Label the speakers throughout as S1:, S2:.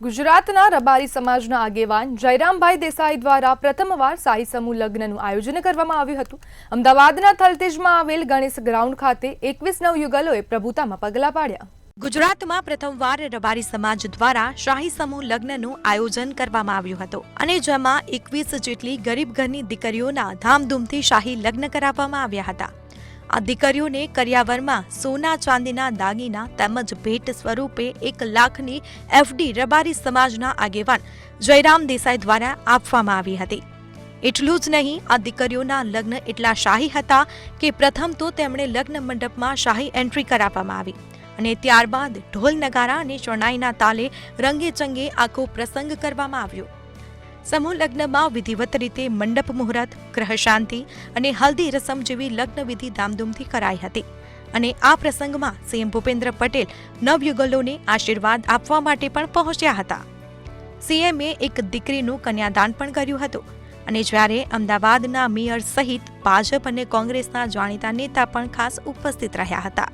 S1: ગુજરાતના રબારી સમાજના આગેવાન જયરામભાઈ દેસાઈ દ્વારા પ્રથમવાર શાહી સમૂહ લગ્નનું આયોજન કરવામાં આવ્યું હતું। અમદાવાદના થલતેજમાં આવેલ ગણેશ ગ્રાઉન્ડ ખાતે 21 નવયુગલોએ પ્રભુતામાં પગલાં પાડ્યા।
S2: ગુજરાતમાં પ્રથમવાર રબારી સમાજ દ્વારા શાહી સમૂહ લગ્નનું આયોજન કરવામાં આવ્યું હતું અને જેમાં 21 જેટલી ગરીબ ઘરની દીકરીઓના ધામધૂમથી શાહી લગ્ન કરાવવામાં આવ્યા હતા। આ દીકરીઓને કરિયાવરમાં સોના ચાંદીના દાગીના તેમજ ભેટ સ્વરૂપે 1 લાખની એફડી રબારી સમાજના આગેવાન જયરામ દેસાઈ દ્વારા આપવામાં આવી હતી। એટલું જ નહીં, આ દીકરીઓના લગ્ન એટલા શાહી હતા કે પ્રથમ તો તેમણે લગ્ન મંડપમાં શાહી એન્ટ્રી કરાવવામાં આવી અને ત્યારબાદ ઢોલ નગારા અને શરણાઈના તાલે રંગે ચંગે આખો પ્રસંગ કરવામાં આવ્યો। સમૂહ લગ્નમાં વિધિવત રીતે મંડપ મુહૂર્ત, ગ્રહ શાંતિ અને હલ્દી રસમ જેવી લગ્ન વિધિ ધામધૂમથી કરાઈ હતી અને આ પ્રસંગમાં સીએમ ભૂપેન્દ્ર પટેલ નવયુગલોને આશીર્વાદ આપવા માટે પણ પહોંચ્યા હતા। સીએમએ એક દીકરીનું કન્યાદાન પણ કર્યું હતું અને જ્યારે અમદાવાદના મેયર સહિત ભાજપ અને કોંગ્રેસના જાણીતા નેતા પણ ખાસ ઉપસ્થિત રહ્યા હતા।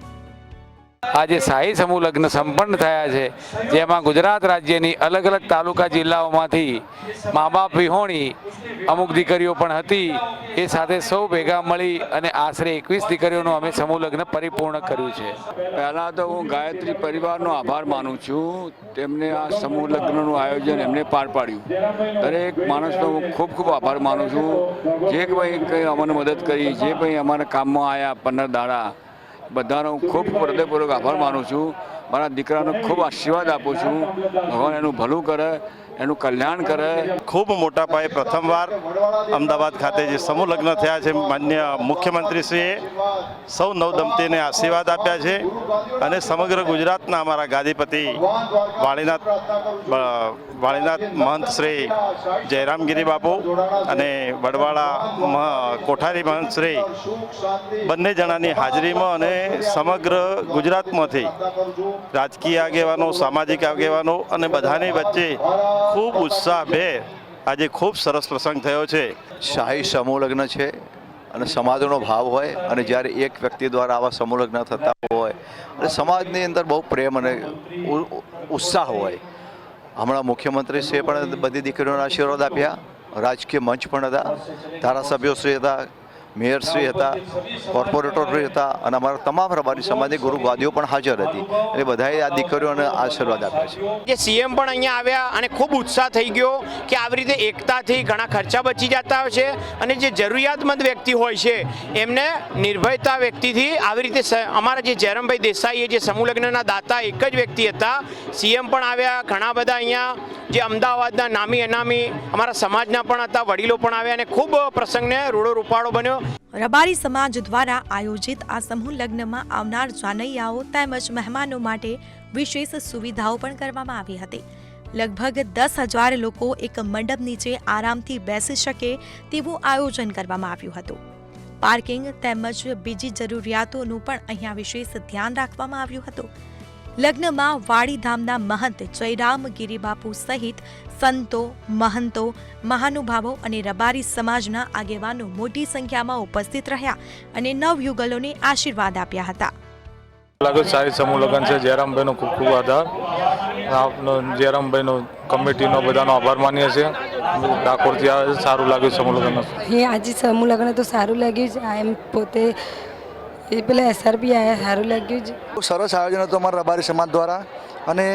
S3: આજે શાહી સમૂહ લગ્ન સંપન્ન થયા છે, જેમાં ગુજરાત રાજ્યની અલગ અલગ તાલુકા જિલ્લાઓમાંથી મા બાપ વિહોણી અમુક દીકરીઓ પણ હતી। એ સાથે સૌ ભેગા મળી અને આશરે 21 દીકરીઓનું અમે સમૂહ લગ્ન પરિપૂર્ણ કર્યું છે।
S4: પહેલાં તો હું ગાયત્રી પરિવારનો આભાર માનું છું, તેમને આ સમૂહ લગ્નનું આયોજન એમને પાર પાડ્યું। દરેક માણસનો હું ખૂબ ખૂબ આભાર માનું છું, જે કંઈ અમને મદદ કરી, જે કંઈ અમારા કામમાં આવ્યા 15 દાડા, બધાનો ખૂબ હૃદયપૂર્વક આભાર માનું છું। મારા દીકરાનો ખૂબ આશીર્વાદ આપું છું, ભગવાન એનું ભલું કરે, એનું કલ્યાણ કરે।
S5: ખૂબ મોટા પાયે પ્રથમવાર અમદાવાદ ખાતે જે સમૂહ લગ્ન થયા છે, માન્ય મુખ્યમંત્રીશ્રીએ સૌ નવદંપતીને આશીર્વાદ આપ્યા છે અને સમગ્ર ગુજરાતના અમારા ગાદીપતિ વાળીનાથ મહંત શ્રી જયરામગીરી બાપુ અને વડવાળા કોઠારી મહંત શ્રી બંને જણાની હાજરીમાં અને સમગ્ર ગુજરાતમાંથી રાજકીય આગેવાનો, સામાજિક આગેવાનો અને બધાની વચ્ચે ખૂબ ઉત્સાહભેર આજે ખૂબ સરસ પ્રસંગ થયો છે।
S6: શાહી સમૂહ લગ્ન છે અને સમાજનો ભાવ હોય અને જ્યારે એક વ્યક્તિ દ્વારા આવા સમૂહ લગ્ન થતા હોય અને સમાજની અંદર બહુ પ્રેમ અને ઉત્સાહ હોય। હમણાં મુખ્યમંત્રીશ્રીએ પણ બધી દીકરીઓને આશીર્વાદ આપ્યા, રાજકીય મંચ પણ હતા, ધારાસભ્યોશ્રી હતા, મેયરશ્રી હતા, કોર્પોરેટરશ્રી હતા અને અમારા તમામ રબારી સમાજની ગુરુ ગાદીઓ પણ હાજર હતી અને બધાએ આ દીકરીઓને આશીર્વાદ આપ્યા છે।
S7: જે સીએમ પણ અહીંયા આવ્યા અને ખૂબ ઉત્સાહ થઈ ગયો કે આવી રીતે એકતાથી ઘણા ખર્ચા બચી જતા હોય છે અને જે જરૂરિયાતમંદ વ્યક્તિ હોય છે એમને નિર્ભયતા વ્યક્તિથી આવી રીતે અમારા જે જયરામભાઈ દેસાઈ જે સમૂહ લગ્નના દાતા એક જ વ્યક્તિ હતા, સીએમ પણ આવ્યા, ઘણા બધા અહીંયા જે અમદાવાદના નામી અનામી અમારા સમાજના પણ હતા, વડીલો પણ આવ્યા અને ખૂબ પ્રસંગને રૂડો રૂપાળો બન્યો।
S2: રબારી સમાજ દ્વારા આયોજિત આ સમૂહ લગ્નમાં આવનાર જાનૈયાઓ તેમજ મહેમાનો માટે વિશેષ સુવિધાઓ પણ કરવામાં આવી હતી। લગભગ 10,000 લોકો એક મંડપ નીચે આરામથી બેસી શકે તેવું આયોજન કરવામાં આવ્યું હતું। પાર્કિંગ તેમજ બીજી જરૂરિયાતોનું પણ અહીંયા વિશેષ ધ્યાન રાખવામાં આવ્યું હતું। લગ્નમાં વાડીધામના મહંત જયરામગીરી બાપુ સહિત સંતો, મહંતો, મહાનુભાવો અને રબારી સમાજના આગેવાનો મોટી સંખ્યામાં ઉપસ્થિત રહ્યા અને નવયુગલોને આશીર્વાદ આપ્યા હતા।
S3: શાહી સમૂહ લગ્ન છે, જયરામભાઈનો ખૂબ ખૂબ આભાર। આપનો જયરામભાઈનો કમિટીનો બધાનો આભાર માનીએ છીએ। ડાકોરથી આવે, સારું લાગ્યું સમૂહ લગ્ન।
S8: આજે સમૂહ લગ્ન તો સારું લાગ્યું છે। એમ પોતે એ પેલા એસઆર બી આવ્યા, સારું લાગ્યું છે।
S6: બહુ સરસ આયોજન હતું અમારા રબારી સમાજ દ્વારા અને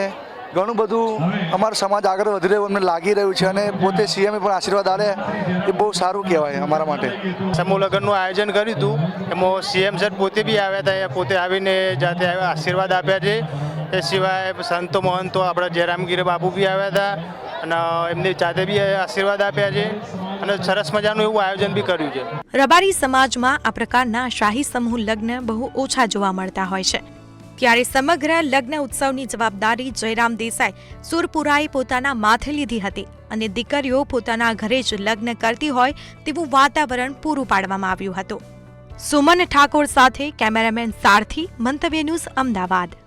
S6: ઘણું બધું અમારો સમાજ આગળ વધી રહ્યો અમને લાગી રહ્યું છે અને પોતે સીએમએ પણ આશીર્વાદ આલે એ બહુ સારું કહેવાય અમારા માટે।
S9: સમૂહ લગ્નનું આયોજન કર્યું હતું, એમાં સીએમ સર પોતે બી આવ્યા હતા, પોતે આવીને જાતે આશીર્વાદ આપ્યા છે। એ સિવાય સંતો મહંતો આપણા જયરામગીરી બાપુ બી આવ્યા હતા અને એમની જાતે બી આશીર્વાદ આપ્યા છે અને સરસ મજાનું એવું આયોજન બી કર્યું છે।
S2: રબારી સમાજમાં આ પ્રકારના શાહી સમૂહ લગ્ન બહુ ઓછા જોવા મળતા હોય છે, ત્યારે સમગ્ર લગ્ન ઉત્સવની જવાબદારી જયરામ દેસાઈ સુરપુરાએ પોતાના માથે લીધી હતી અને દીકરીઓ પોતાના ઘરે જ લગ્ન કરતી હોય તેવું વાતાવરણ પૂરું પાડવામાં આવ્યું હતું। સુમન ઠાકોર સાથે કેમેરામેન સારથી, મંતવ્ય ન્યૂઝ, અમદાવાદ।